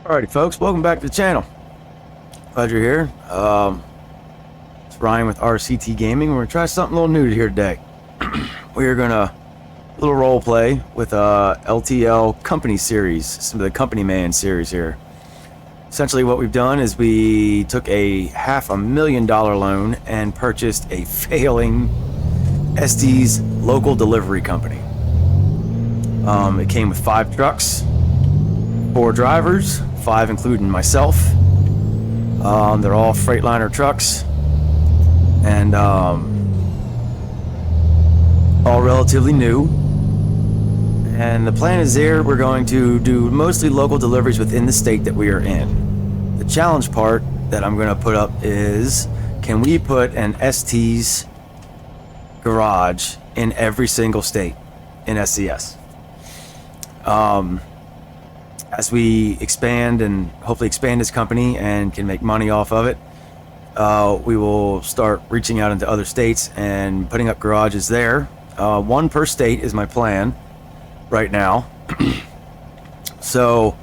Alrighty, folks, welcome back to the channel. Glad you're here. It's Ryan with RCT Gaming. We're gonna try something a little new here today. We are gonna little role play with LTL Company series, some of the Company Man series here. Essentially, what we've done is we took a $500,000 loan and purchased a failing Estes local delivery company. It came with 5 trucks, 4 drivers, 5 including myself. They're all Freightliner trucks, and all relatively new. And the plan is there, we're going to do mostly local deliveries within the state that we are in. The challenge part that I'm going to put up is, can we put an Estes garage in every single state in SCS? As we expand and hopefully expand this company and can make money off of it, we will start reaching out into other states and putting up garages there. 1 per state is my plan right now. So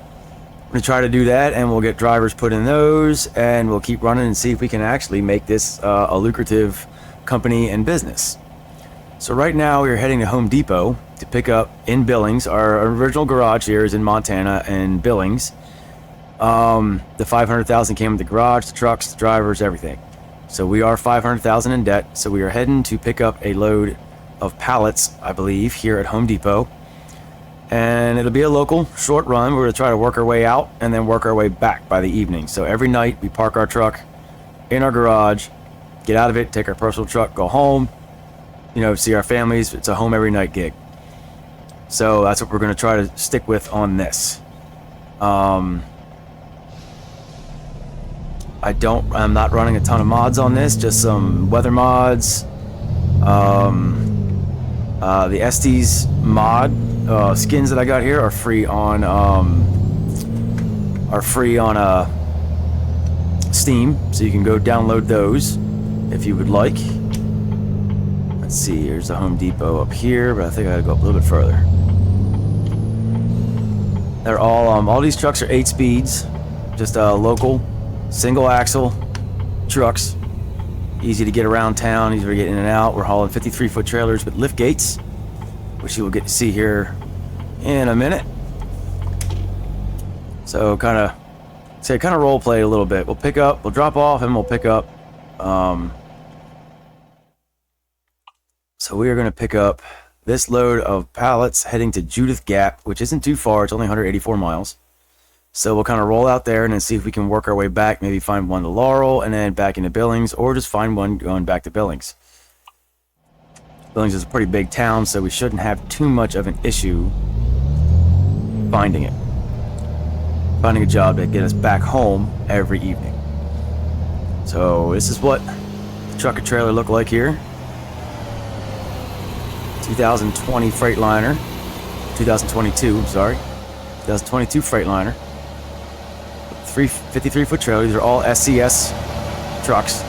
I'm going to try to do that, and we'll get drivers put in those, and we'll keep running and see if we can actually make this a lucrative company and business. So right now we're heading to Home Depot to pick up in Billings. Our original garage here is in Montana and Billings. The $500,000 came with the garage, the trucks, the drivers, everything. So we are $500,000 in debt. So we are heading to pick up a load of pallets, I believe, here at Home Depot. And it'll be a local short run. We're going to try to work our way out and then work our way back by the evening. So every night we park our truck in our garage, get out of it, take our personal truck, go home, you know, see our families. It's a home every night gig. So that's what we're going to try to stick with on this. I'm not running a ton of mods on this, just some weather mods. The Estes mod skins that I got here are free on Steam, so you can go download those if you would like. Let's see, here's the Home Depot up here, but I think I gotta go up a little bit further. They're all these trucks are 8 speeds, just local, single axle trucks. Easy to get around town, easy to get in and out. We're hauling 53-foot trailers with lift gates, which you will get to see here in a minute. So kind of role play a little bit. We'll drop off, and we'll pick up. So we are going to pick up this load of pallets heading to Judith Gap, which isn't too far. It's only 184 miles. So we'll kind of roll out there and then see if we can work our way back. Maybe find one to Laurel and then back into Billings, or just find one going back to Billings. Billings is a pretty big town, so we shouldn't have too much of an issue finding a job to get us back home every evening. So this is what the truck and trailer look like here. 2020 Freightliner, 2022 Freightliner, 53-foot trailer. These are all SCS trucks.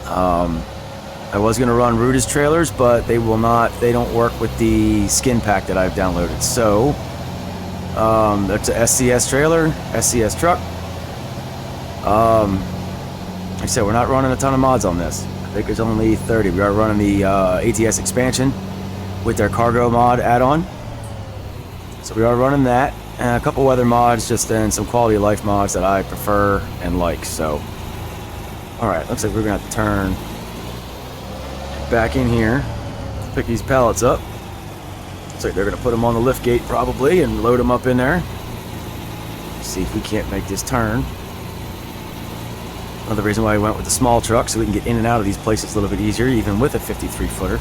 I was going to run Ruta's trailers, but they don't work with the skin pack that I've downloaded. So that's a SCS trailer, SCS truck. Like I said, we're not running a ton of mods on this. I think there's only 30. We are running the ATS expansion with their cargo mod add-on. So we are running that, and a couple weather mods, just then some quality of life mods that I prefer and like. So, all right, looks like we're gonna have to turn back in here, pick these pallets up. Looks like they're gonna put them on the lift gate probably and load them up in there. See if we can't make this turn. Another reason why we went with the small truck, so we can get in and out of these places a little bit easier, even with a 53-footer.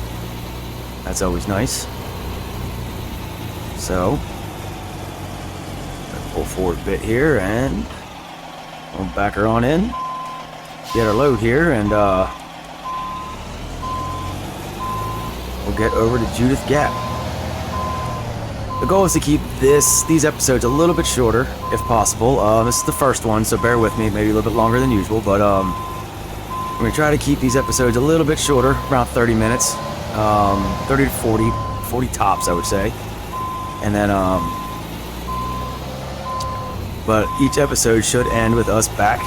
That's always nice. So, pull forward a bit here, and we'll back her on in. Get our load here, and we'll get over to Judith Gap. The goal is to keep these episodes a little bit shorter, if possible. This is the first one, so bear with me. Maybe a little bit longer than usual, but I'm going to try to keep these episodes a little bit shorter, around 30 minutes, 30 to 40 tops, I would say. And then But each episode should end with us back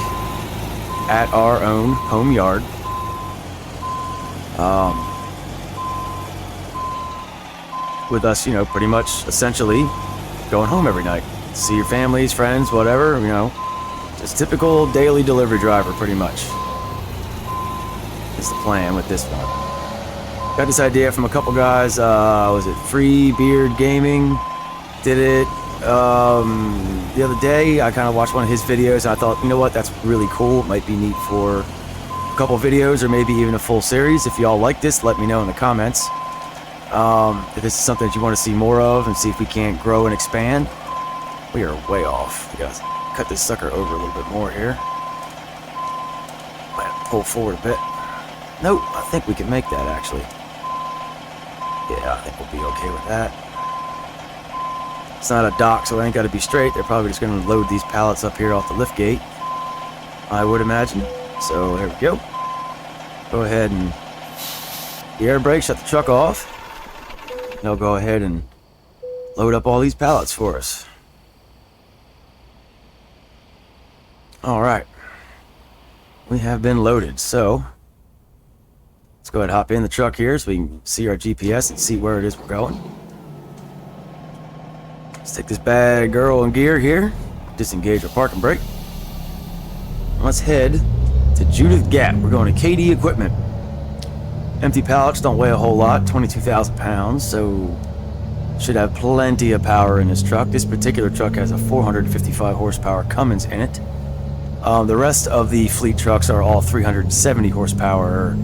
at our own home yard. With us, pretty much essentially going home every night. See your families, friends, whatever, just typical daily delivery driver, pretty much. Is the plan with this one. Got this idea from a couple guys. Was it Free Beard Gaming? Did it the other day. I kind of watched one of his videos and I thought, you know what, that's really cool. It might be neat for a couple videos or maybe even a full series. If y'all like this, let me know in the comments. If this is something that you want to see more of and see if we can't grow and expand. We are way off. We gotta cut this sucker over a little bit more here. Might have to pull forward a bit. Nope, I think we can make that actually. Yeah, I think we'll be okay with that. It's not a dock, so it ain't got to be straight. They're probably just going to load these pallets up here off the lift gate, I would imagine. So there we go. Go ahead and the air brake, shut the truck off. They'll go ahead and load up all these pallets for us. All right. We have been loaded, so let's go ahead and hop in the truck here so we can see our GPS and see where it is we're going. Let's take this bad girl in gear here, disengage our parking brake. Let's head to Judith Gap. We're going to KD Equipment. Empty pallets don't weigh a whole lot, 22,000 pounds, so should have plenty of power in this truck. This particular truck has a 455 horsepower Cummins in it. The rest of the fleet trucks are all 370 horsepower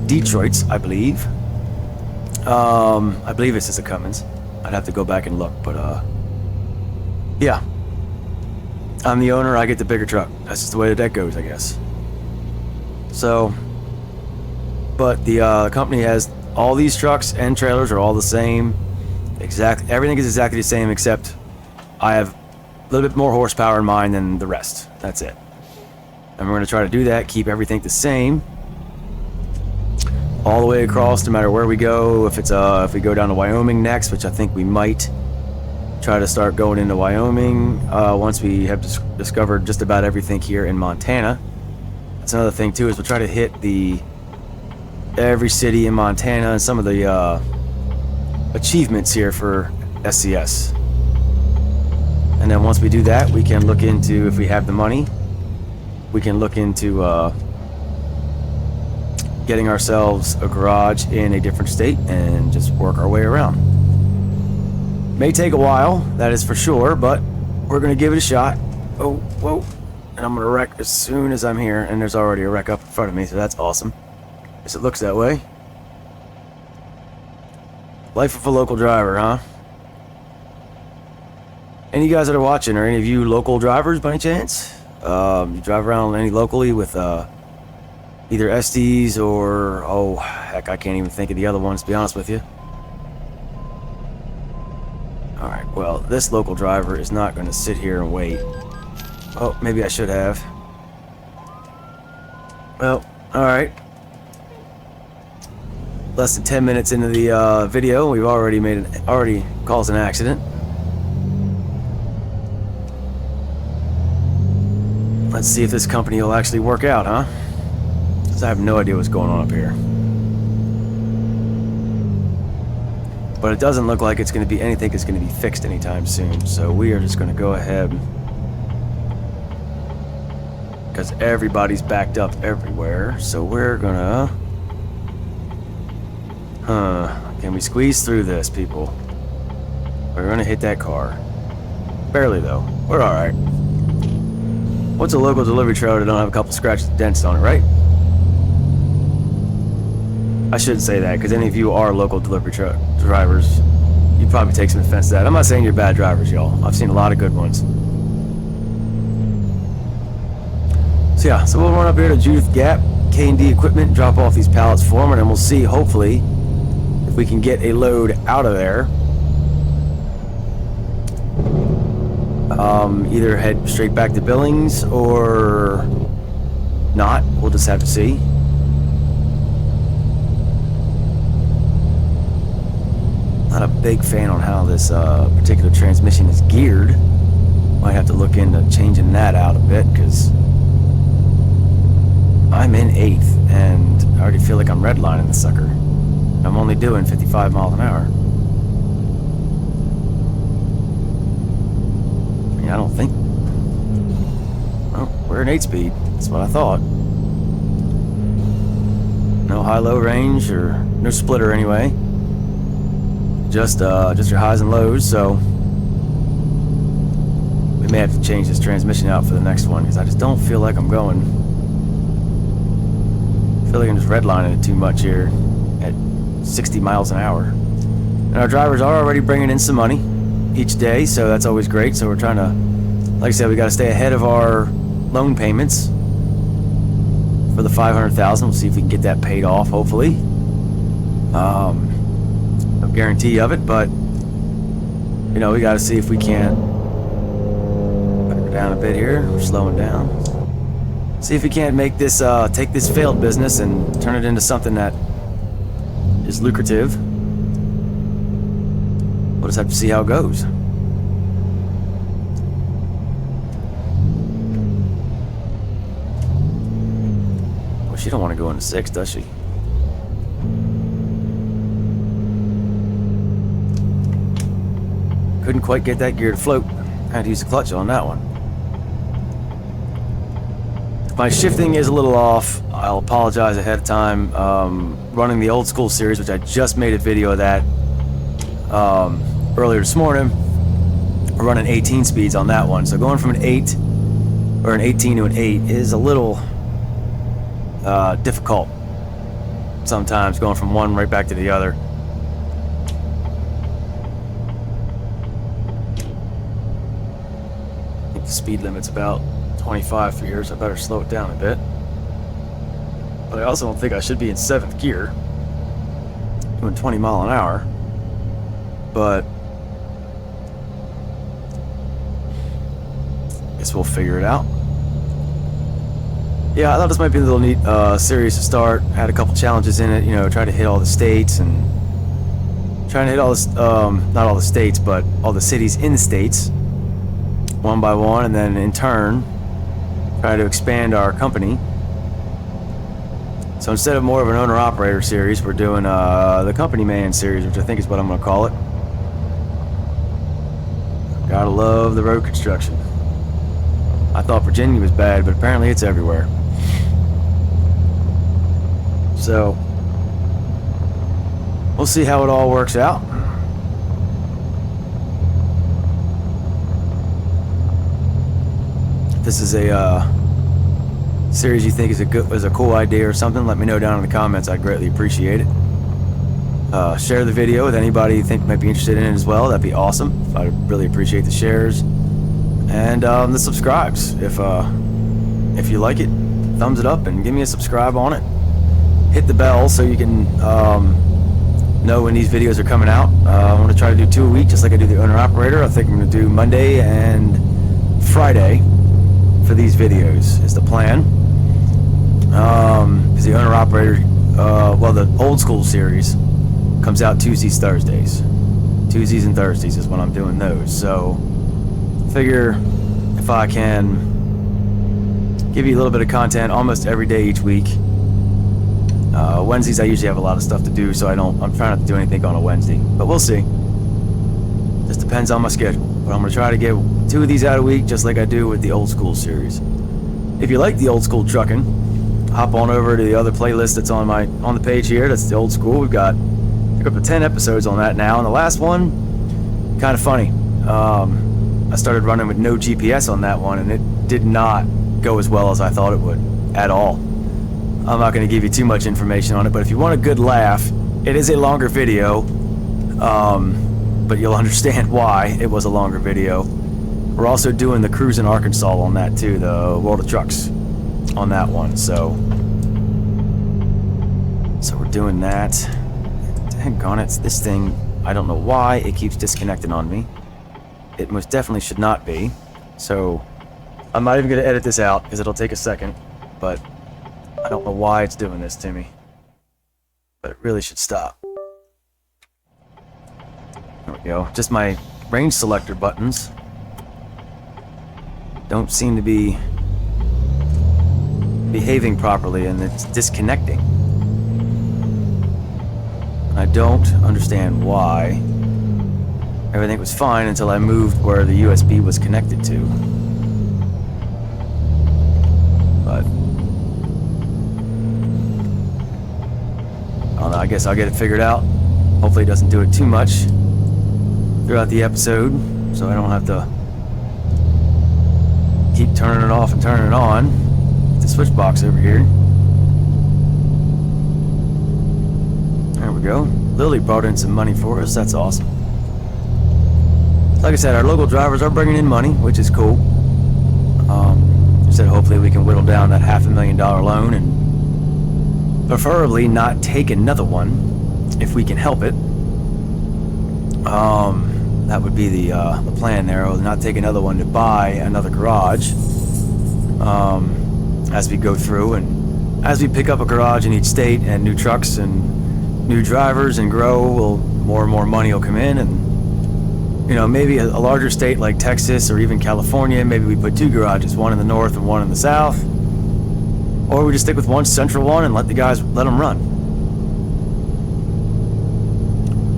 Detroits, I believe. I believe this is a Cummins. I'd have to go back and look, but yeah. I'm the owner, I get the bigger truck. That's just the way that goes, I guess. So, but the company has all these trucks and trailers are all the same. Everything is exactly the same, except I have a little bit more horsepower in mine than the rest. That's it. And we're going to try to do that, keep everything the same all the way across, no matter where we go. If we go down to Wyoming next, which I think we might try to start going into Wyoming once we have discovered just about everything here in Montana. That's another thing too, is we'll try to hit every city in Montana and some of the achievements here for SCS. And then once we do that, we can look into, if we have the money, we can look into getting ourselves a garage in a different state and just work our way around. May take a while, that is for sure, but we're gonna give it a shot. Oh, whoa. And I'm gonna wreck as soon as I'm here, and there's already a wreck up in front of me, so that's awesome. Guess it looks that way. Life of a local driver, huh? Any of you guys that are watching, are any of you local drivers by any chance? You drive around any locally with either Estes or, oh heck, I can't even think of the other ones, to be honest with you. Alright, well, this local driver is not going to sit here and wait. Oh, maybe I should have. Well, alright. Less than 10 minutes into the video, we've already caused an accident. Let's see if this company will actually work out, huh? Because I have no idea what's going on up here. But it doesn't look like it's going to be anything that's going to be fixed anytime soon. So we are just going to go ahead, because everybody's backed up everywhere. So we're going to... Can we squeeze through this, people? We're going to hit that car. Barely, though. We're alright. What's a local delivery trailer that don't have a couple scratches and dents on it, right? I shouldn't say that, because any of you are local delivery truck drivers. You probably take some offense to that. I'm not saying you're bad drivers, y'all. I've seen a lot of good ones. So yeah, so we'll run up here to Judith Gap, K&D Equipment, drop off these pallets for them, and then we'll see, hopefully, if we can get a load out of there. Either head straight back to Billings or not. We'll just have to see. Not a big fan on how this particular transmission is geared. Might have to look into changing that out a bit, because I'm in 8th, and I already feel like I'm redlining the sucker. I'm only doing 55 miles an hour. I mean, I don't think... Well, we're in 8-speed. That's what I thought. No high-low range, or no splitter anyway. Just your highs and lows, so... we may have to change this transmission out for the next one, because I just don't feel like I'm going... I feel like I'm just redlining it too much here at 60 miles an hour. And our drivers are already bringing in some money each day, so that's always great. So we're trying to, like I said, we got to stay ahead of our loan payments for the $500,000. We'll see if we can get that paid off, hopefully. No guarantee of it, but you know, we got to see if we can't back her down a bit here. We're slowing down. See if we can't make this, take this failed business and turn it into something that is lucrative. We'll just have to see how it goes. Well, she don't want to go into 6, does she? Couldn't quite get that gear to float. Had to use the clutch on that one. My shifting is a little off. I'll apologize ahead of time. Running the old school series, which I just made a video of that earlier this morning. We're running 18 speeds on that one. So going from an 8 or an 18 to an 8 is a little difficult sometimes, going from one right back to the other. I think the speed limit's about 25 for here, so I better slow it down a bit. But I also don't think I should be in 7th gear doing 20 mile an hour. But I guess we'll figure it out. Yeah, I thought this might be a little neat series to start. Had a couple challenges in it, you know, try to hit all the states and trying to hit all this, not all the states, but all the cities in the states one by one, and then in turn try to expand our company. So instead of more of an owner-operator series, we're doing the company man series, which I think is what I'm going to call it. Gotta love the road construction. I thought Virginia was bad, but apparently it's everywhere. So we'll see how it all works out. If this is a series you think is a cool idea or something, let me know down in the comments. I'd greatly appreciate it. Share the video with anybody you think might be interested in it as well. That'd be awesome. I'd really appreciate the shares and the subscribes. If you like it, thumbs it up and give me a subscribe on it. Hit the bell so you can know when these videos are coming out. I want to try to do 2 a week, just like I do the owner operator. I think I'm going to do Monday and Friday for these videos is the plan. Because the owner operator, well, the old school series comes out Tuesdays, Thursdays. Tuesdays and Thursdays is when I'm doing those. So figure if I can give you a little bit of content almost every day each week. Wednesdays I usually have a lot of stuff to do, so I'm trying not to do anything on a Wednesday, but we'll see. Just depends on my schedule. But I'm gonna try to get 2 of these out a week, just like I do with the old school series. If you like the old school trucking, hop on over to the other playlist that's on the page here. That's the old school. We've got up to 10 episodes on that now, and the last one, kind of funny. I started running with no GPS on that one, and it did not go as well as I thought it would at all. I'm not going to give you too much information on it, but if you want a good laugh, it is a longer video, but you'll understand why it was a longer video. We're also doing the cruise in Arkansas on that too, the World of Trucks on that one, so we're doing that. Dang on it, this thing, I don't know why it keeps disconnecting on me. It most definitely should not be, so I'm not even going to edit this out because it'll take a second, but I don't know why it's doing this to me, but it really should stop. There we go. Just my range selector buttons don't seem to be behaving properly, and it's disconnecting. I don't understand why. Everything was fine until I moved where the USB was connected to. But I don't know, I guess I'll get it figured out. Hopefully it doesn't do it too much throughout the episode, so I don't have to keep turning it off and turning it on. The switch box over here. There we go. Lily brought in some money for us. That's awesome. Like I said, our local drivers are bringing in money, which is cool. Said hopefully we can whittle down that $500,000 loan and preferably not take another one if we can help it. That would be the plan there. Not take another one to buy another garage. As we go through and as we pick up a garage in each state and new trucks and new drivers and grow, more and more money will come in, and you know, maybe a larger state like Texas or even California, maybe we put 2 garages, one in the north and one in the south, or we just stick with one central one and let them run.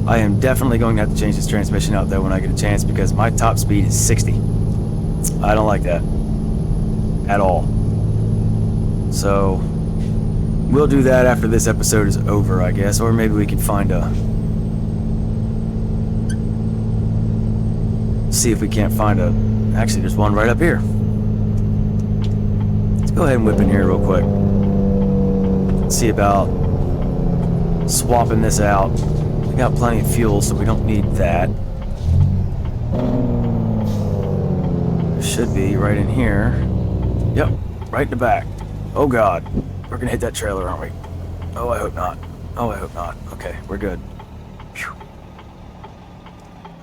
I am definitely going to have to change this transmission out though when I get a chance, because my top speed is 60. I don't like that at all. So we'll do that after this episode is over, I guess, or maybe we can see if we can't find actually there's one right up here. Let's go ahead and whip in here real quick. See about swapping this out. We got plenty of fuel, so we don't need that. Should be right in here. Yep, right in the back. Oh god, we're gonna hit that trailer, aren't we? Oh, I hope not. Oh, I hope not. Okay, we're good. Whew.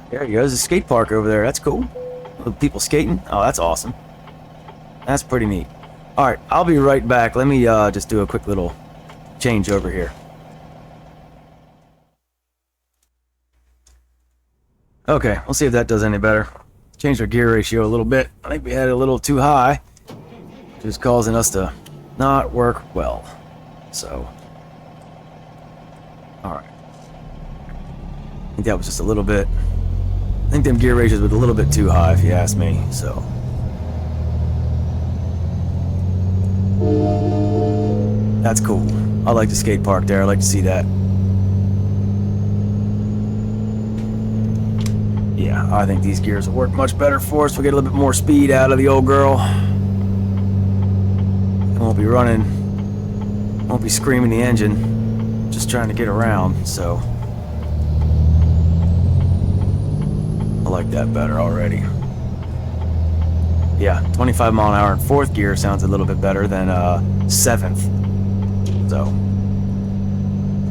There he goes, a skate park over there. That's cool. With people skating. Oh, that's awesome. That's pretty neat. Alright, I'll be right back. Let me just do a quick little change over here. Okay, we'll see if that does any better. Changed our gear ratio a little bit. I think we had it a little too high, which is causing us to not work well. So, alright. I think that was just a little bit... I think them gear ratios were a little bit too high, if you ask me, so... That's cool. I like the skate park there. I like to see that. Yeah, I think these gears will work much better for us. We'll get a little bit more speed out of the old girl. Won't be running, won't be screaming the engine, just trying to get around, so... I like that better already. Yeah, 25 mile an hour in 4th gear sounds a little bit better than 7th. So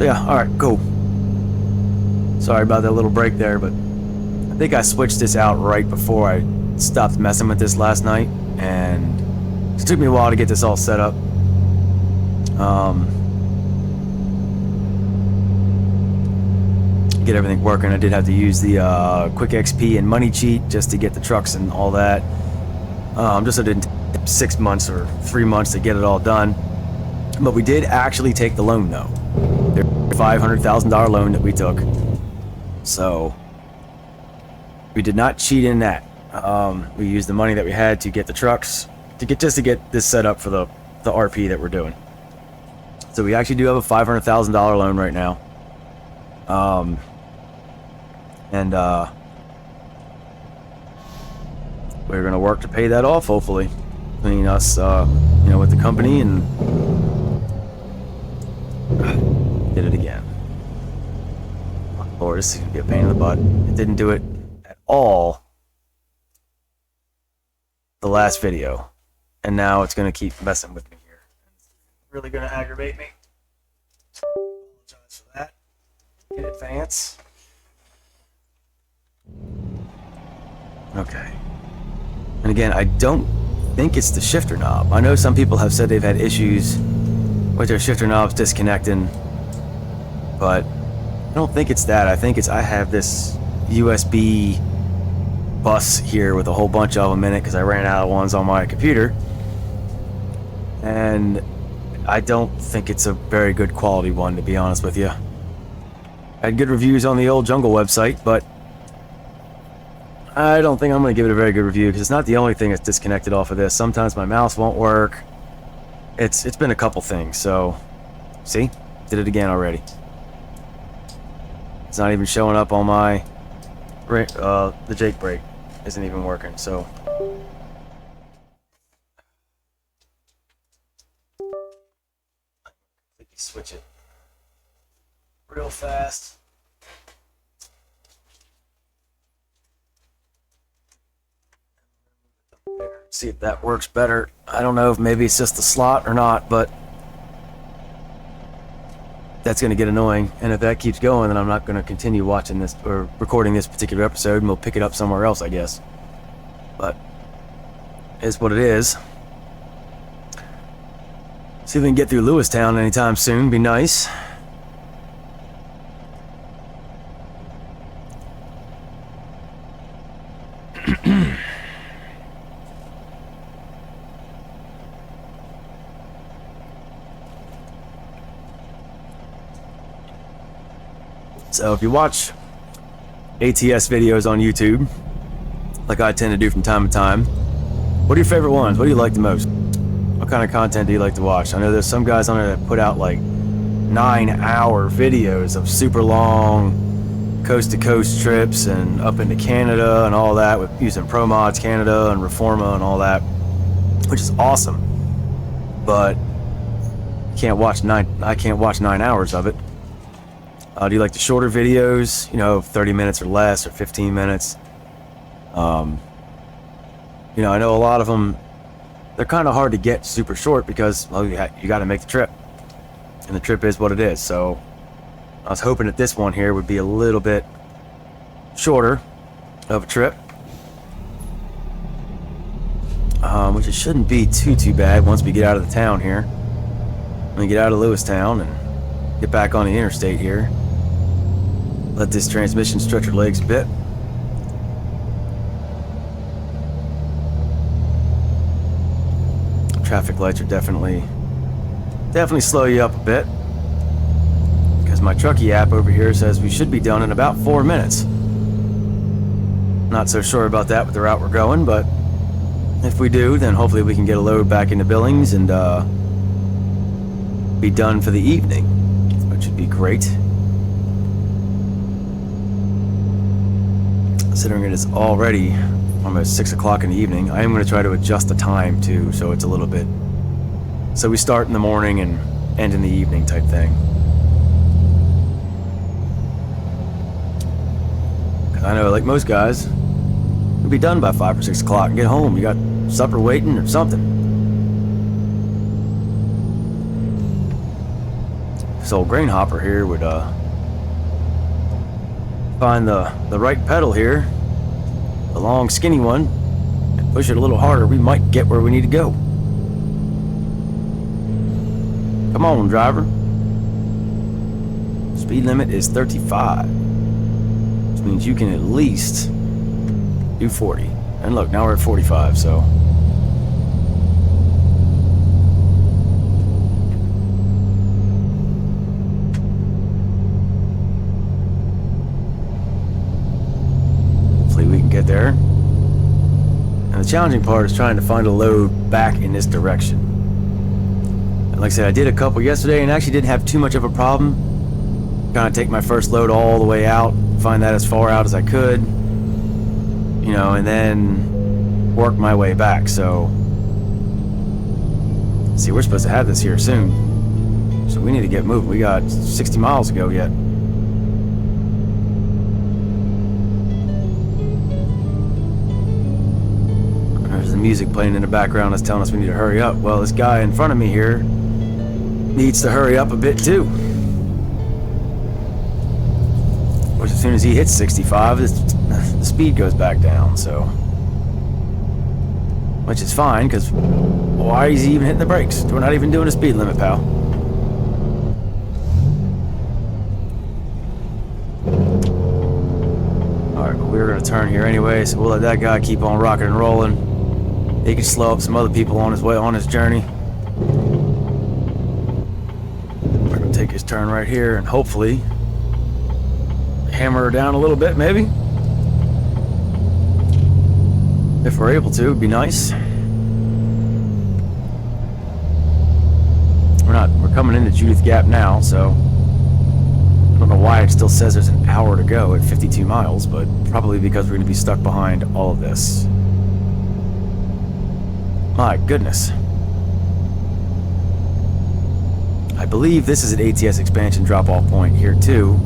yeah, alright, cool. Sorry about that little break there, but I think I switched this out right before I stopped messing with this last night, and it took me a while to get this all set up. Get everything working. I did have to use the Quick XP and money cheat just to get the trucks and all that. Just so it didn't take 6 months or 3 months to get it all done. But we did actually take the loan though. The $500,000 loan that we took. So we did not cheat in that. We used the money that we had to get the trucks to get this set up for the RP that we're doing. So we actually do have a $500,000 loan right now. We're gonna work to pay that off, hopefully, between us, you know, with the company, and did it again. Lord, this is gonna be a pain in the butt. It didn't do it at all the last video, and now it's gonna keep messing with me here. It's really gonna aggravate me. Apologize for that in advance. Okay. And again, I don't think it's the shifter knob. I know some people have said they've had issues with their shifter knobs disconnecting, but I don't think it's that. I think it's I have this USB bus here with a whole bunch of them in it because I ran out of ones on my computer. And I don't think it's a very good quality one, to be honest with you. Had good reviews on the old Jungle website, but I don't think I'm going to give it a very good review because it's not the only thing that's disconnected off of this. Sometimes my mouse won't work. It's been a couple things, so... See? Did it again already. It's not even showing up on my... the Jake brake isn't even working, so... Switch it real fast. See if that works better. I don't know if maybe it's just the slot or not, but that's going to get annoying. And if that keeps going, then I'm not going to continue watching this or recording this particular episode, and we'll pick it up somewhere else, I guess. But it's what it is. See if we can get through Lewistown anytime soon. Be nice. So if you watch ATS videos on YouTube, like I tend to do from time to time, what are your favorite ones? What do you like the most? What kind of content do you like to watch? I know there's some guys on there that put out like 9-hour videos of super long coast-to-coast trips and up into Canada and all that with using Pro Mods Canada and Reforma and all that, which is awesome. But I can't watch 9 hours of it. Do you like the shorter videos? You know, 30 minutes or less, or 15 minutes? You know, I know a lot of them, they're kind of hard to get super short because, well, you got to make the trip. And the trip is what it is. So I was hoping that this one here would be a little bit shorter of a trip. Which it shouldn't be too bad once we get out of the town here. When we get out of Lewistown and get back on the interstate here. Let this transmission stretch her legs a bit. Traffic lights are definitely slow you up a bit. Because my Truckee app over here says we should be done in about 4 minutes. Not so sure about that with the route we're going, but if we do, then hopefully we can get a load back into Billings and be done for the evening, which would be great. Considering it is already almost 6 o'clock in the evening, I am going to try to adjust the time too, so it's a little bit... So we start in the morning and end in the evening type thing. Because I know, like most guys, you'll be done by 5 or 6 o'clock and get home. You got supper waiting or something. This old grain hopper here would find the right pedal here, the long skinny one, and push it a little harder. We might get where we need to go. Come on, driver. Speed limit is 35, which means you can at least do 40. And look, now we're at 45, so we can get there. And the challenging part is trying to find a load back in this direction. And like I said, I did a couple yesterday and actually didn't have too much of a problem. Kind of take my first load all the way out, find that as far out as I could, you know, and then work my way back. So, see, we're supposed to have this here soon. So we need to get moving. We got 60 miles to go yet. Music playing in the background is telling us we need to hurry up. Well, this guy in front of me here needs to hurry up a bit too. Which as soon as he hits 65, the speed goes back down, so. Which is fine, because why is he even hitting the brakes? We're not even doing a speed limit, pal. Alright, but we're going to turn here anyway, so we'll let that guy keep on rocking and rolling. He can slow up some other people on his way on his journey. We're going to take his turn right here and hopefully hammer her down a little bit, maybe. If we're able to, it'd be nice. We're coming into Judith Gap now, so I don't know why it still says there's an hour to go at 52 miles, but probably because we're going to be stuck behind all of this. My goodness. I believe this is an ATS expansion drop-off point here too.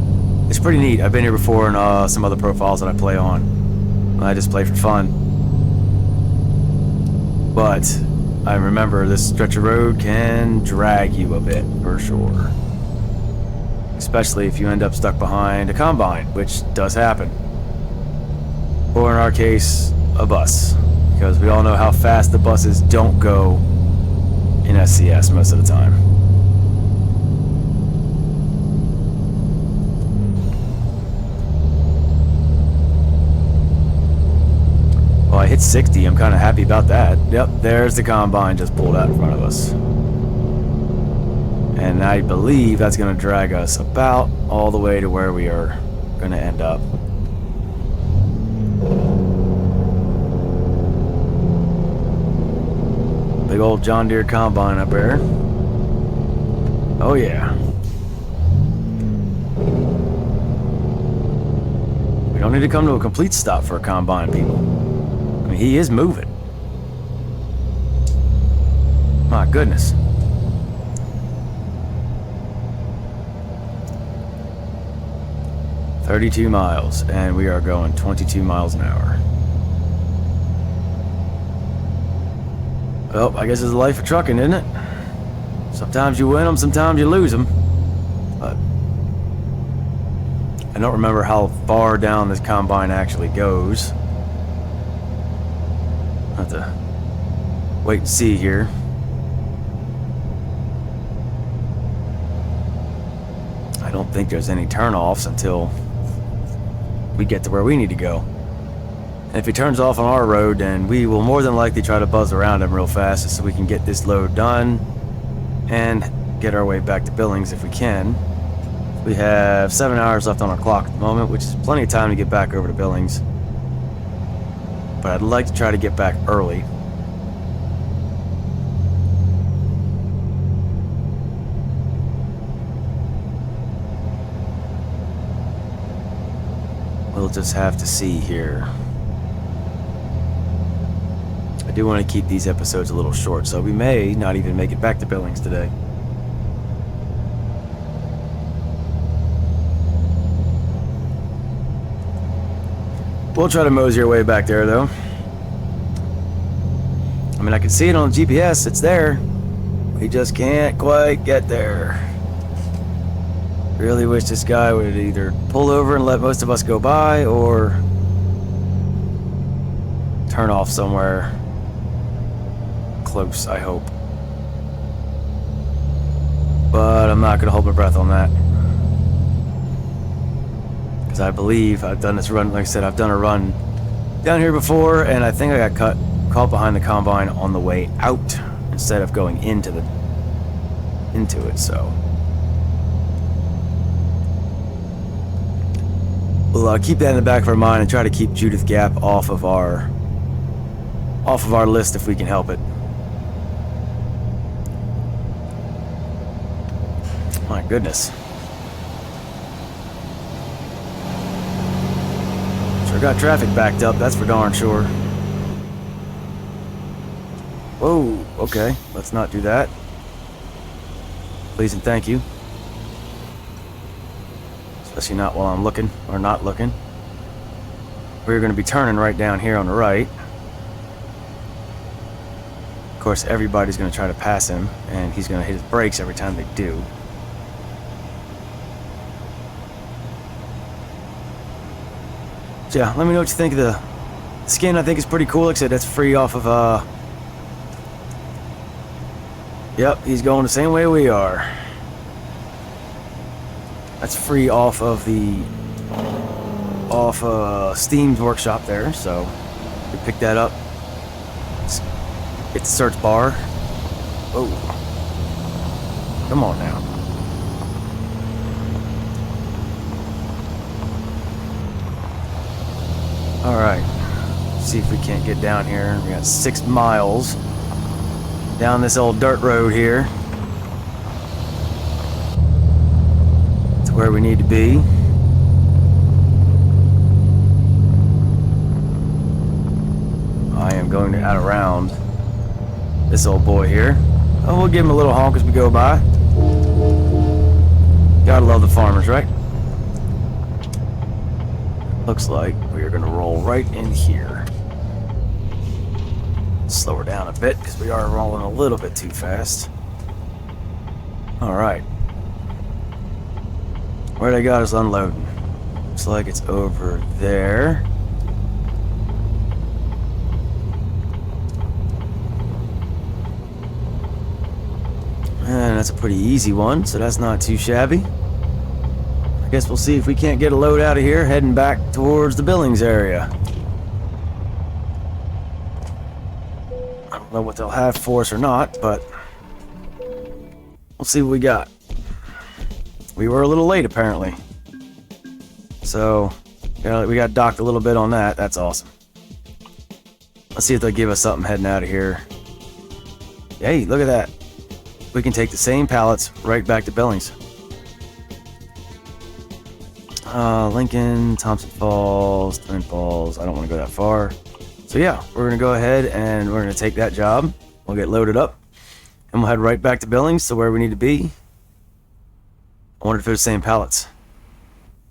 It's pretty neat. I've been here before in some other profiles that I play on. I just play for fun. But I remember this stretch of road can drag you a bit, for sure. Especially if you end up stuck behind a combine, which does happen. Or in our case, a bus. Because we all know how fast the buses don't go in SCS most of the time. Well, I hit 60. I'm kind of happy about that. Yep, there's the combine just pulled out in front of us. And I believe that's going to drag us about all the way to where we are going to end up. Big old John Deere combine up there. Oh yeah. We don't need to come to a complete stop for a combine, people. I mean, he is moving. My goodness. "32 miles, and we are going 22 miles an hour. Well, I guess it's the life of trucking, isn't it? Sometimes you win them, sometimes you lose them. But I don't remember how far down this combine actually goes. I'll have to wait and see here. I don't think there's any turnoffs until we get to where we need to go. And if he turns off on our road, then we will more than likely try to buzz around him real fast so we can get this load done and get our way back to Billings if we can. We have 7 hours left on our clock at the moment, which is plenty of time to get back over to Billings. But I'd like to try to get back early. We'll just have to see here. I do want to keep these episodes a little short, so we may not even make it back to Billings today. We'll try to mosey our way back there, though. I mean, I can see it on the GPS. It's there. We just can't quite get there. Really wish this guy would either pull over and let most of us go by, or turn off somewhere close, I hope. But I'm not going to hold my breath on that. Because I believe I've done this run, like I said, I've done a run down here before, and I think I got caught behind the combine on the way out instead of going into it, so. We'll keep that in the back of our mind and try to keep Judith Gap off of our list if we can help it. My goodness. Sure got traffic backed up, that's for darn sure. Whoa, okay, let's not do that. Please and thank you. Especially not while I'm looking, or not looking. We're going to be turning right down here on the right. Of course, everybody's going to try to pass him, and he's going to hit his brakes every time they do. So yeah, let me know what you think of the skin. I think it's pretty cool. Like I said, that's free off of, Yep, he's going the same way we are. That's free off of the off Steam's workshop there, so we pick that up. Hit the search bar. Oh, come on now. All right, see if we can't get down here. We got 6 miles down this old dirt road here to where we need to be. I am going to out around this old boy here. Oh, we'll give him a little honk as we go by. Gotta love the farmers, right? Looks like we are going to roll right in here. Slow her down a bit because we are rolling a little bit too fast. Alright. Where they got us unloading? Looks like it's over there. And that's a pretty easy one, so that's not too shabby. I guess we'll see if we can't get a load out of here, heading back towards the Billings area. I don't know what they'll have for us or not, but we'll see what we got. We were a little late, apparently. So, we got docked a little bit on that. That's awesome. Let's see if they'll give us something heading out of here. Hey, look at that. We can take the same pallets right back to Billings. Lincoln, Thompson Falls, Twin Falls. I don't want to go that far. So yeah, we're going to go ahead and we're going to take that job. We'll get loaded up. And we'll head right back to Billings to where we need to be. I wonder if they're the same pallets.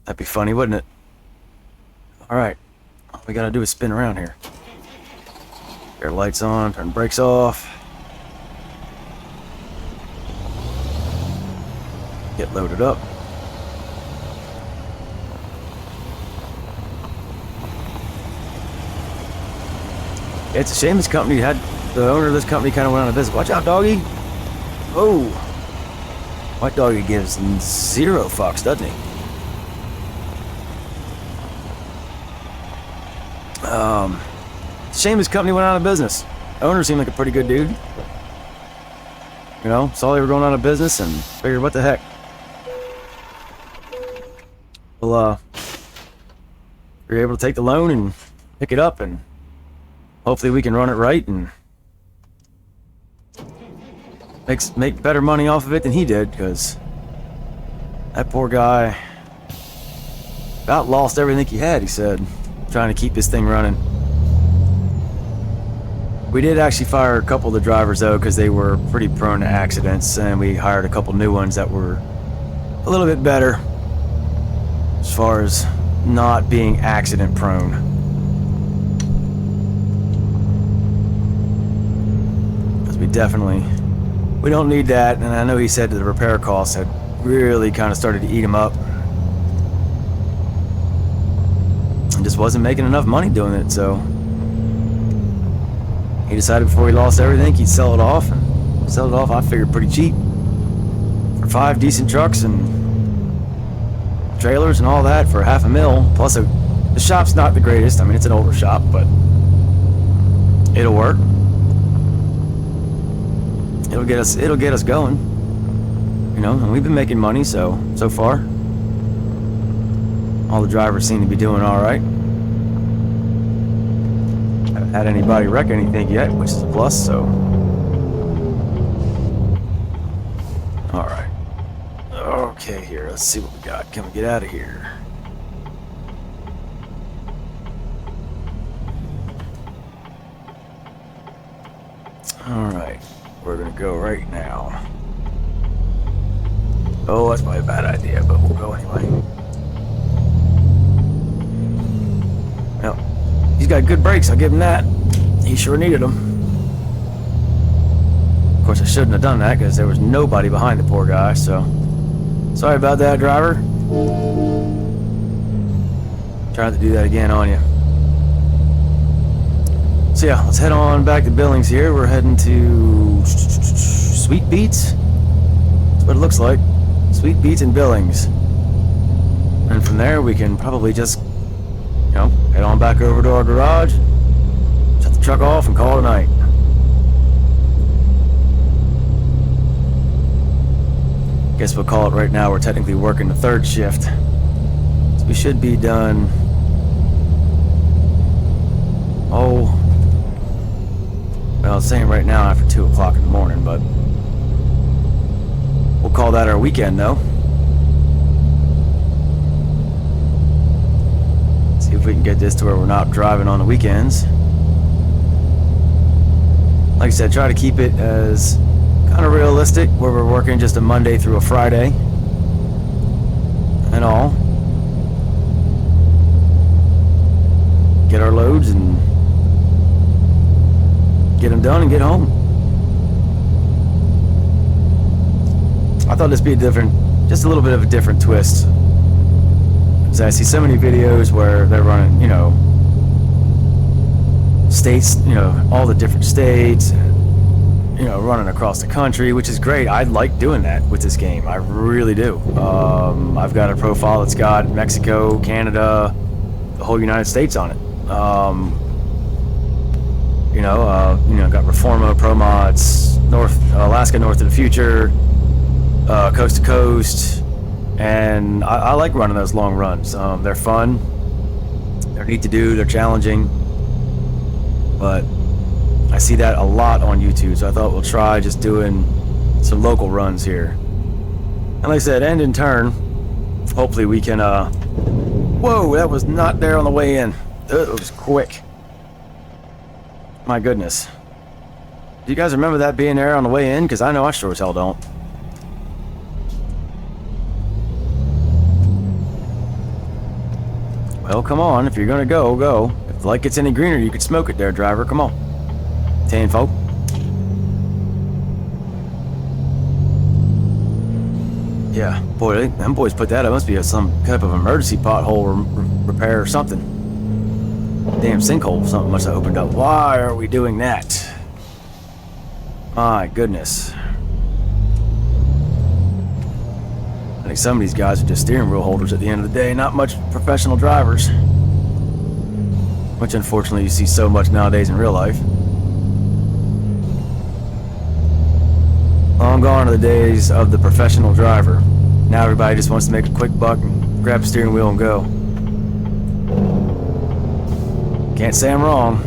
That'd be funny, wouldn't it? Alright. All we got to do is spin around here. Get our lights on, turn the brakes off. Get loaded up. It's a shame this company had the owner of this company kind of went out of business. Watch out, doggy! Oh, white doggy gives 0 fucks, doesn't he? Shame this company went out of business. Owner seemed like a pretty good dude. You know, saw they were going out of business and figured, what the heck. Well, we were able to take the loan and pick it up, and hopefully we can run it right and make better money off of it than he did, because that poor guy about lost everything he had, he said, trying to keep this thing running. We did actually fire a couple of the drivers, though, because they were pretty prone to accidents, and we hired a couple new ones that were a little bit better as far as not being accident prone. Because we don't need that, and I know he said that the repair costs had really kind of started to eat him up. And just wasn't making enough money doing it, so he decided before he lost everything, he'd sell it off. And sell it off, I figured, pretty cheap. For 5 decent trucks and trailers and all that for $500,000. Plus, the shop's not the greatest. I mean, it's an older shop, but it'll work. It'll get us going. You know, and we've been making money, so far. All the drivers seem to be doing all right. Haven't had anybody wreck anything yet, which is a plus, so. All right. Okay, here, let's see what we got. Can we get out of here? Alright, we're gonna go right now. Oh, that's probably a bad idea, but we'll go anyway. Well, he's got good brakes, I'll give him that. He sure needed them. Of course, I shouldn't have done that because there was nobody behind the poor guy, so. Sorry about that, driver. Trying to do that again on you. So yeah, let's head on back to Billings here. We're heading to Sweet Beets. That's what it looks like. Sweet Beets and Billings. And from there we can probably just head on back over to our garage, shut the truck off, and call it a night. Guess we'll call it right now. We're technically working the third shift, so we should be done. Oh, well, it's saying right now after 2 o'clock in the morning, but we'll call that our weekend, though. See if we can get this to where we're not driving on the weekends. Like I said, try to keep it as kind of realistic, where we're working just a Monday through a Friday and all. Get our loads and get them done and get home. I thought this would be a different, just a little bit of a different twist. Because I see so many videos where they're running, you know, states, you know, all the different states, you know, running across the country, which is great. I like doing that with this game. I really do. I've got a profile that's got Mexico, Canada, the whole United States on it. Got Reforma, Pro Mods, Alaska North of the Future, Coast to Coast, and I like running those long runs. They're fun, they're neat to do, they're challenging, but I see that a lot on YouTube, so I thought we'll try just doing some local runs here. And like I said, end and turn. Hopefully we can, whoa, that was not there on the way in. It was quick. My goodness. Do you guys remember that being there on the way in? Because I know I sure as hell don't. Well, come on. If you're gonna go, go. If the light gets any greener, you could smoke it there, driver. Come on. 10, folk. Yeah, boy, them boys put that up. Must be some type of emergency pothole repair or something. Damn sinkhole, something must have opened up. Why are we doing that? My goodness. I think some of these guys are just steering wheel holders at the end of the day, not much professional drivers. Which unfortunately you see so much nowadays in real life. Long gone are the days of the professional driver. Now everybody just wants to make a quick buck and grab the steering wheel and go. Can't say I'm wrong.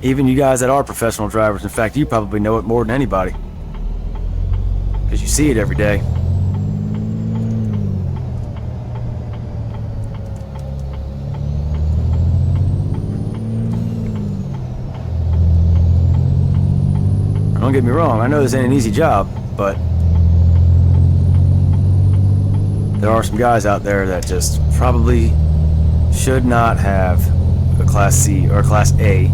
Even you guys that are professional drivers, in fact, you probably know it more than anybody. Because you see it every day. Don't get me wrong, I know this ain't an easy job, but there are some guys out there that just probably should not have a Class C or a Class A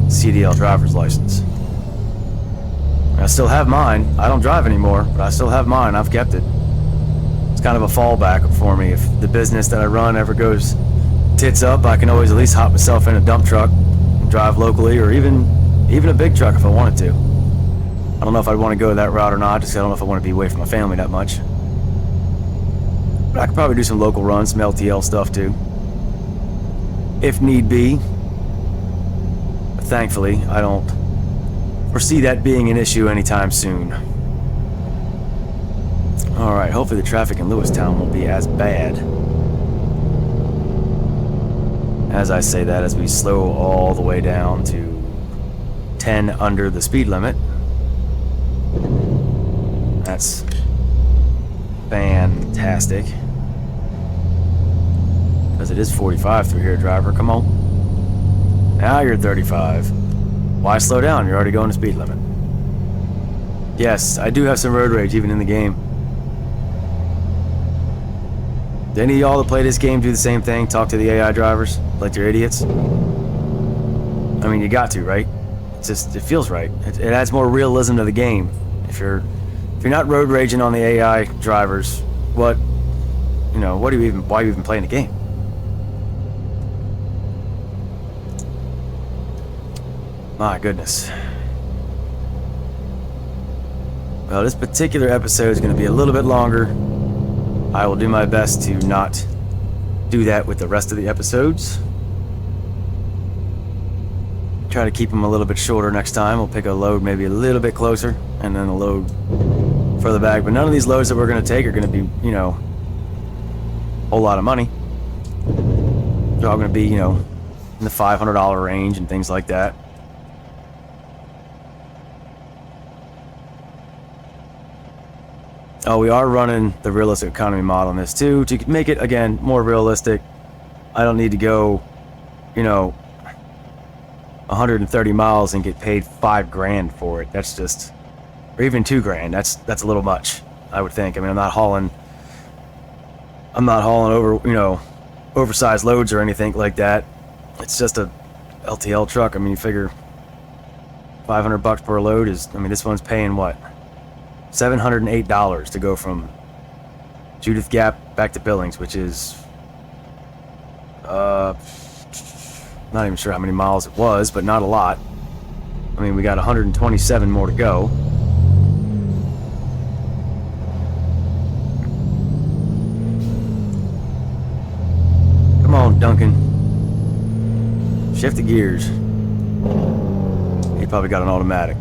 CDL driver's license. I still have mine. I don't drive anymore, but I still have mine. I've kept it. It's kind of a fallback for me. If the business that I run ever goes tits up, I can always at least hop myself in a dump truck and drive locally, or even a big truck if I wanted to. I don't know if I'd want to go that route or not, just I don't know if I want to be away from my family that much. But I could probably do some local runs, some LTL stuff too, if need be. But thankfully, I don't foresee that being an issue anytime soon. Alright, hopefully the traffic in Lewistown won't be as bad. As I say that, as we slow all the way down to 10 under the speed limit. That's fantastic. Because it is 45 through here, driver. Come on. Now you're 35. Why slow down? You're already going to speed limit. Yes, I do have some road rage even in the game. Do any of y'all that play this game do the same thing? Talk to the AI drivers like they're idiots? I mean, you got to, right? It's just, it feels right. It adds more realism to the game. If you're not road raging on the AI drivers, why are you even playing the game? My goodness. Well, this particular episode is going to be a little bit longer. I will do my best to not do that with the rest of the episodes. Try to keep them a little bit shorter next time. We'll pick a load maybe a little bit closer and then a load further back. But none of these loads that we're going to take are going to be, you know, a whole lot of money. They're all going to be, you know, in the $500 range and things like that. Oh, we are running the realistic economy mod on this too to make it, again, more realistic. I don't need to go, you know, 130 miles and get paid $5 grand for it. That's just, or even $2 grand. That's a little much, I would think. I mean, I'm not hauling over, you know, oversized loads or anything like that. It's just a LTL truck. I mean, you figure $500 per load is, I mean, this one's paying what? $708 to go from Judith Gap back to Billings, which is not even sure how many miles it was, but not a lot. I mean, we got 127 more to go. Come on, Duncan. Shift the gears. He probably got an automatic.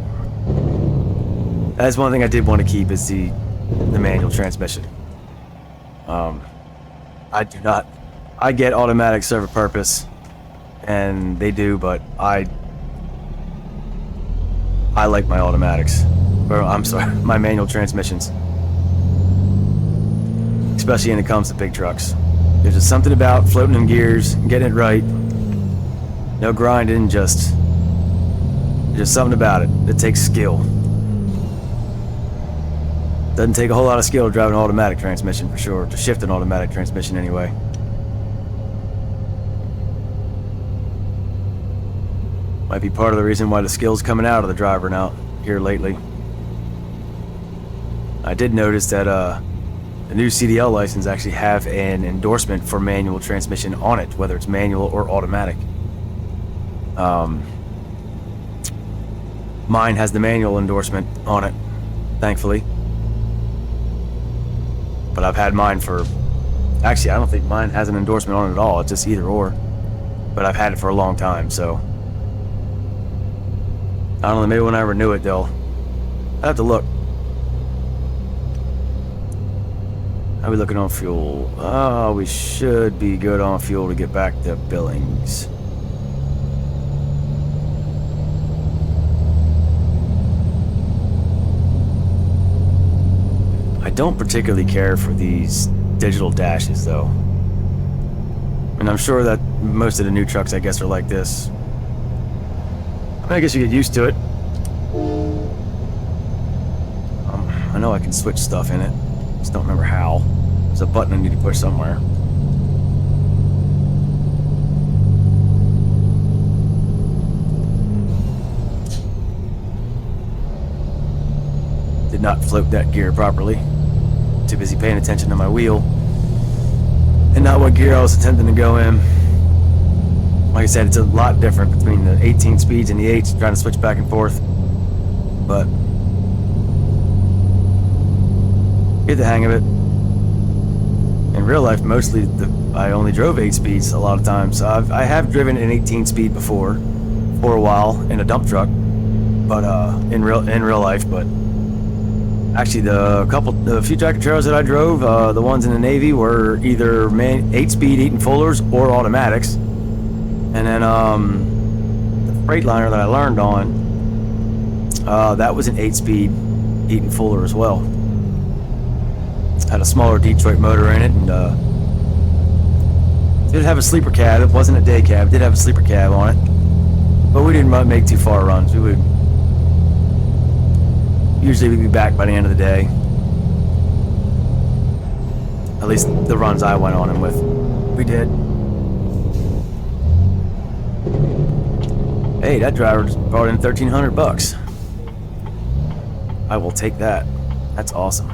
That's one thing I did want to keep is the manual transmission. I do not. I get automatics serve a purpose, and they do, but I like my automatics. Or I'm sorry, my manual transmissions. Especially when it comes to big trucks. There's just something about floating in gears, getting it right. No grinding, just something about it. It takes skill. Doesn't take a whole lot of skill to drive an automatic transmission for sure, to shift an automatic transmission anyway. Might be part of the reason why the skill's coming out of the driver now here lately. I did notice that the new CDL license actually have an endorsement for manual transmission on it, whether it's manual or automatic. Mine has the manual endorsement on it, thankfully. But I've had mine for... Actually, I don't think mine has an endorsement on it at all. It's just either or. But I've had it for a long time, so... I don't know, maybe when I renew it, they'll... I have to look. How are we looking on fuel? Oh, we should be good on fuel to get back to Billings. I don't particularly care for these digital dashes, though. And I'm sure that most of the new trucks, I guess, are like this. I mean, I guess you get used to it. I know I can switch stuff in it. Just don't remember how. There's a button I need to push somewhere. Did not float that gear properly. Too busy paying attention to my wheel and not what gear I was attempting to go in. Like I said, it's a lot different between the 18 speeds and the 8s, trying to switch back and forth. But get the hang of it. In real life, mostly I only drove 8 speeds a lot of times. So I have driven an 18 speed before, for a while, in a dump truck, but in real life. But actually, the few tractor trailers that I drove, the ones in the Navy, were either 8-speed Eaton Fullers or automatics. And then the Freightliner that I learned on, that was an 8-speed Eaton Fuller as well. Had a smaller Detroit motor in it, and did have a sleeper cab. It wasn't a day cab. It did have a sleeper cab on it, but we didn't make too far runs. We would usually we'd be back by the end of the day. At least the runs I went on them with, we did. Hey, that driver just brought in $1,300. I will take that. That's awesome.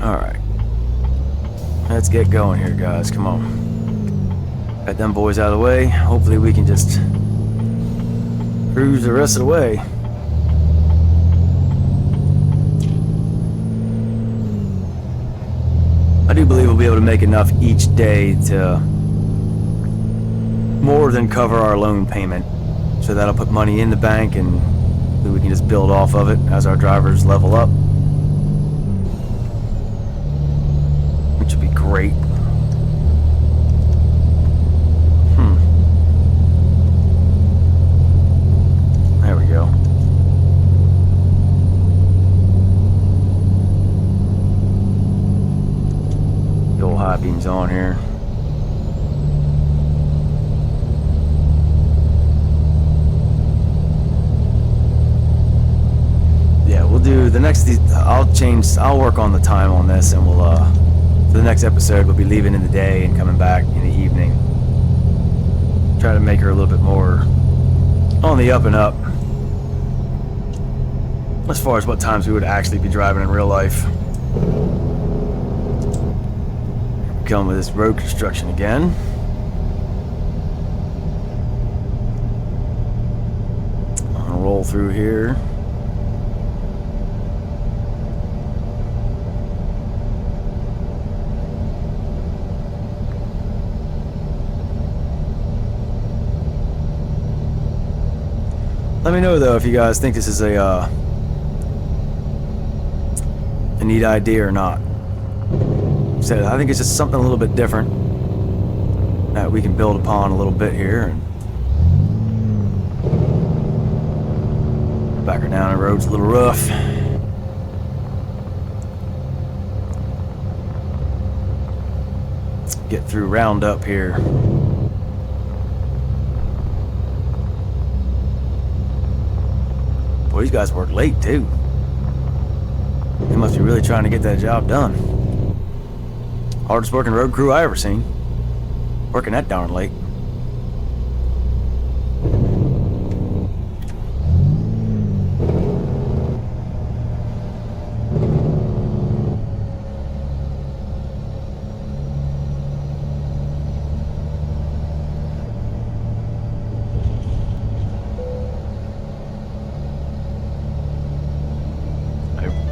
Alright. Let's get going here, guys. Come on. Got them boys out of the way. Hopefully we can just cruise the rest of the way. do believe we'll be able to make enough each day to more than cover our loan payment. So that'll put money in the bank, and we can just build off of it as our drivers level up, which would be great. There we go. The old high beam's on here. Yeah, we'll do the next. I'll work on the time on this, and we'll for the next episode we'll be leaving in the day and coming back in the evening. Try to make her a little bit more on the up and up as far as what times we would actually be driving in real life. Come with this road construction again. I'll roll through here. Let me know though if you guys think this is a neat idea or not. So I think it's just something a little bit different that we can build upon a little bit here. Back her down, the road's a little rough. Get through Roundup here. Boy, these guys work late too. They must be really trying to get that job done. Hardest working road crew I ever seen. Working that darn late.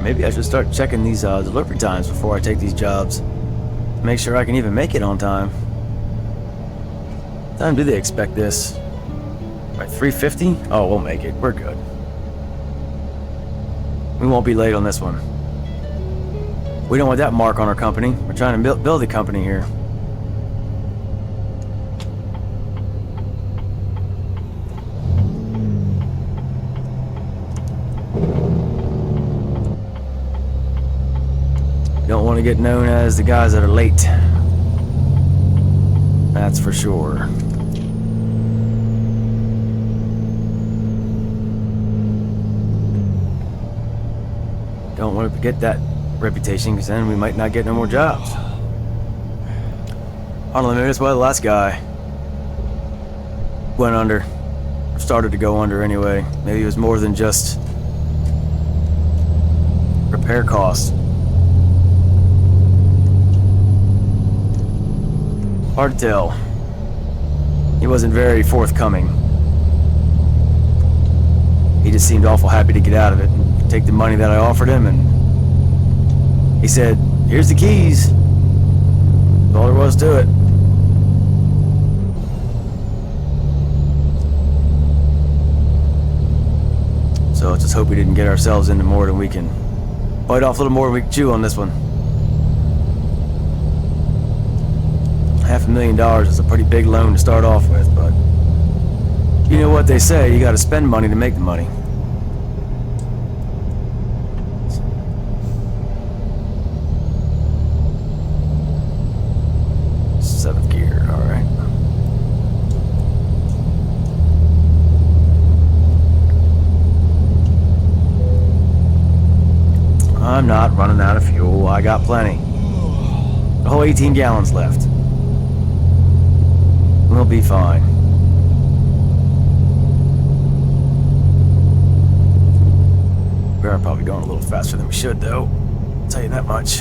Maybe I should start checking these delivery times before I take these jobs. Make sure I can even make it on time. What time do they expect this? Right, 3:50? Oh, we'll make it. We're good. We won't be late on this one. We don't want that mark on our company. We're trying to build a company here. Don't want to get known as the guys that are late. That's for sure. Don't want to get that reputation, because then we might not get no more jobs. I don't know, maybe that's why the last guy went under. Started to go under anyway. Maybe it was more than just repair costs. Hard to tell. He wasn't very forthcoming. He just seemed awful happy to get out of it and take the money that I offered him, and he said, "Here's the keys." That's all there was to it. So let's just hope we didn't get ourselves into more than we can bite off, a little more than we can chew on this one. $500,000 is a pretty big loan to start off with, but you know what they say, you gotta spend money to make the money. Seventh gear, alright. I'm not running out of fuel, I got plenty. A whole 18 gallons left. We'll be fine. We are probably going a little faster than we should, though. I'll tell you that much.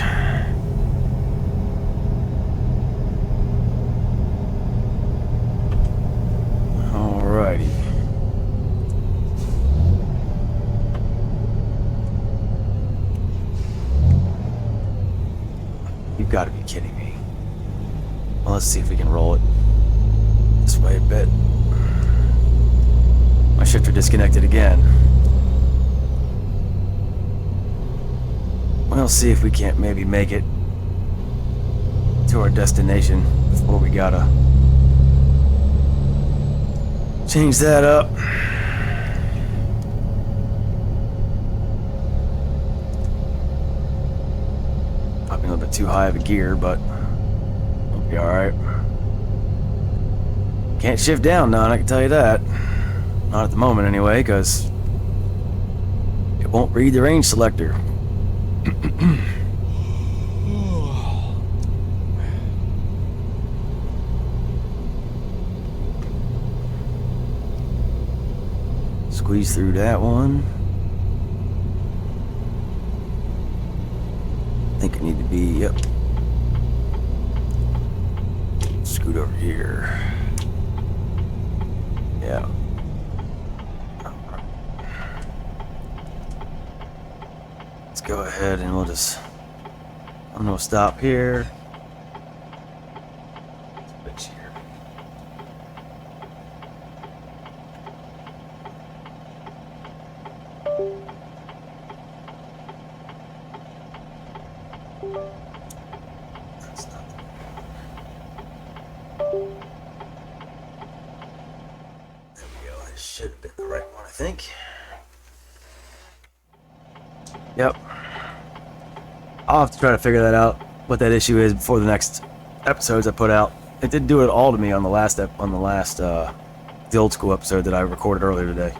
Alrighty. You've got to be kidding me. Well, let's see if we can roll it this way a bit. My shifter disconnected again. We'll see if we can't maybe make it to our destination before we gotta change that up. Probably a little bit too high of a gear, but we'll be alright. Can't shift down none, I can tell you that. Not at the moment anyway, because it won't read the range selector. Squeeze through that one. I think I need to be, yep. Scoot over here. Yeah. Let's go ahead and we'll just, I'm gonna stop here. Switch here. That's not the There we go. This should have been the right one, I think. Yep. I'll have to try to figure that out, what that issue is, before the next episodes I put out. It did do it all to me on the last the old school episode that I recorded earlier today.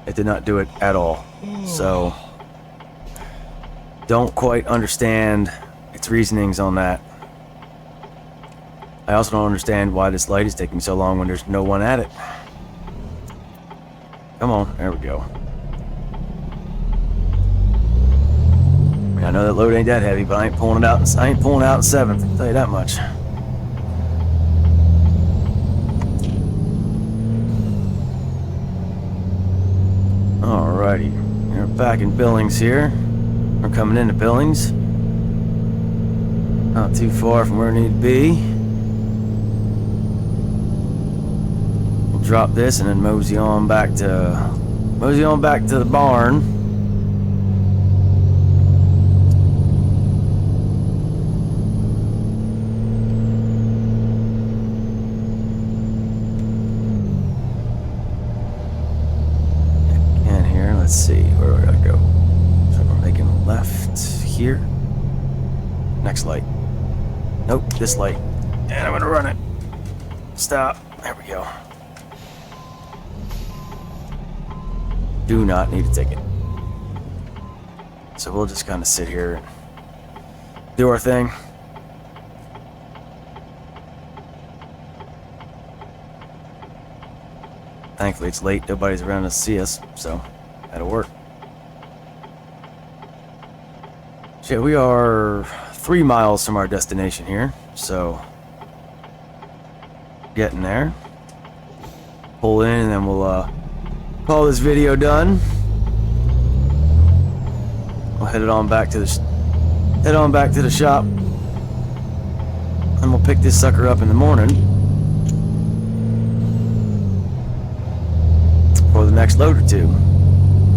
It did not do it at all. So don't quite understand its reasonings on that. I also don't understand why this light is taking so long when there's no one at it. Come on, there we go. I know that load ain't that heavy, but I ain't pulling it out. I ain't pulling it out in 7th. I'll tell you that much. Alrighty, we're back in Billings here. We're coming into Billings. Not too far from where we need to be. We'll drop this and then mosey on back to the barn. Let's see, where do I gotta go? So we're making a left here. Next light. Nope, this light. And I'm gonna run it. Stop. There we go. Do not need a ticket. So we'll just kind of sit here and do our thing. Thankfully it's late, nobody's around to see us, so that'll work. Shit, we are 3 miles from our destination here, so getting there. Pull in and then we'll call this video done. We'll head on back to the shop, and we'll pick this sucker up in the morning for the next load or two.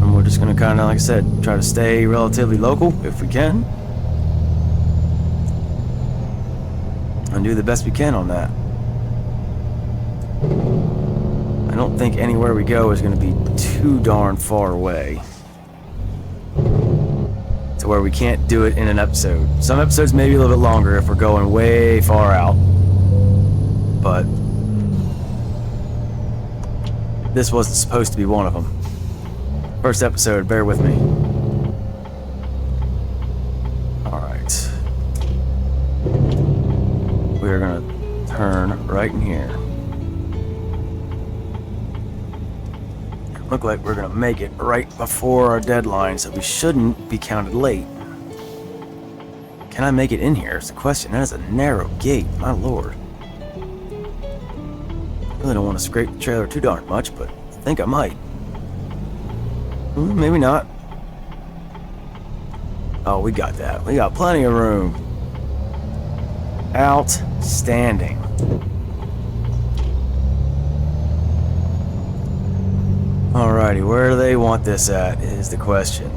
And we're just gonna kind of, like I said, try to stay relatively local if we can, and do the best we can on that. I don't think anywhere we go is gonna be too darn far away to where we can't do it in an episode. Some episodes may be a little bit longer if we're going way far out, but this wasn't supposed to be one of them. First episode, bear with me. Alright. We're gonna turn right in here. Look like we're gonna make it right before our deadline, so we shouldn't be counted late. Can I make it in here? Is the question. That is a narrow gate, my lord. Really don't want to scrape the trailer too darn much, but I think I might. Maybe not. Oh, we got that. We got plenty of room. Outstanding. Alrighty, where do they want this at is the question.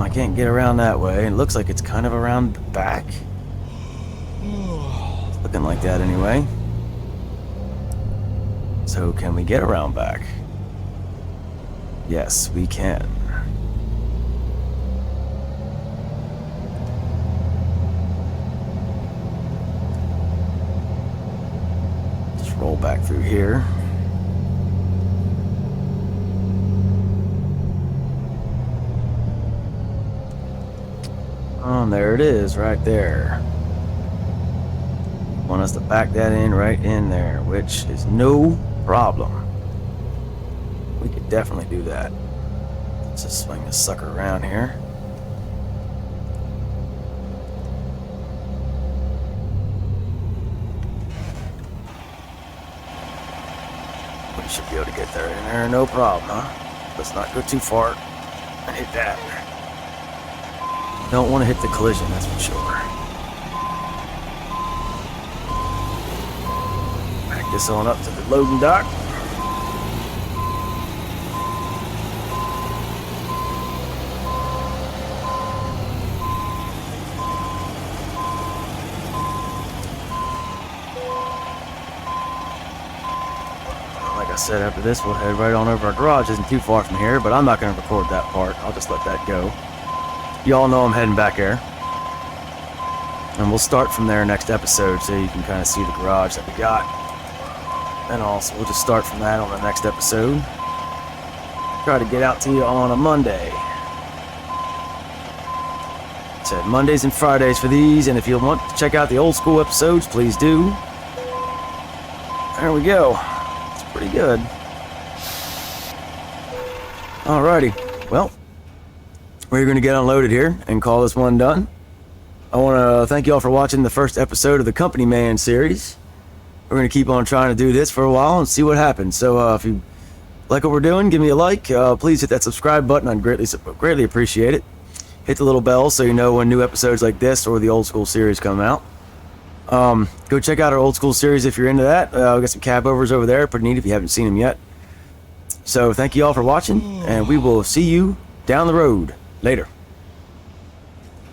I can't get around that way. It looks like it's kind of around the back. It's looking like that anyway. So can we get around back? Yes, we can. Just roll back through here. Oh, there it is, right there. Want us to back that in right in there, which is no problem. We could definitely do that. Let's just swing this sucker around here. We should be able to get there in there, no problem, huh? Let's not go too far and hit that. Don't want to hit the collision, that's for sure. Back this on up to the loading dock. Like I said, after this we'll head right on over. Our garage isn't too far from here, but I'm not going to record that part. I'll just let that go. Y'all know I'm heading back there. And we'll start from there next episode so you can kind of see the garage that we got. And also, we'll just start from that on the next episode. Try to get out to you on a Monday. Said Mondays and Fridays for these, and if you want to check out the old school episodes, please do. There we go. It's pretty good. Alrighty. Well, we're going to get unloaded here and call this one done. I want to thank you all for watching the first episode of the Company Man series. We're going to keep on trying to do this for a while and see what happens. So if you like what we're doing, give me a like. Please hit that subscribe button. I'd greatly appreciate it. Hit the little bell so you know when new episodes like this or the old school series come out. Go check out our old school series if you're into that. We got some cab overs over there. Pretty neat if you haven't seen them yet. So thank you all for watching, and we will see you down the road. Later.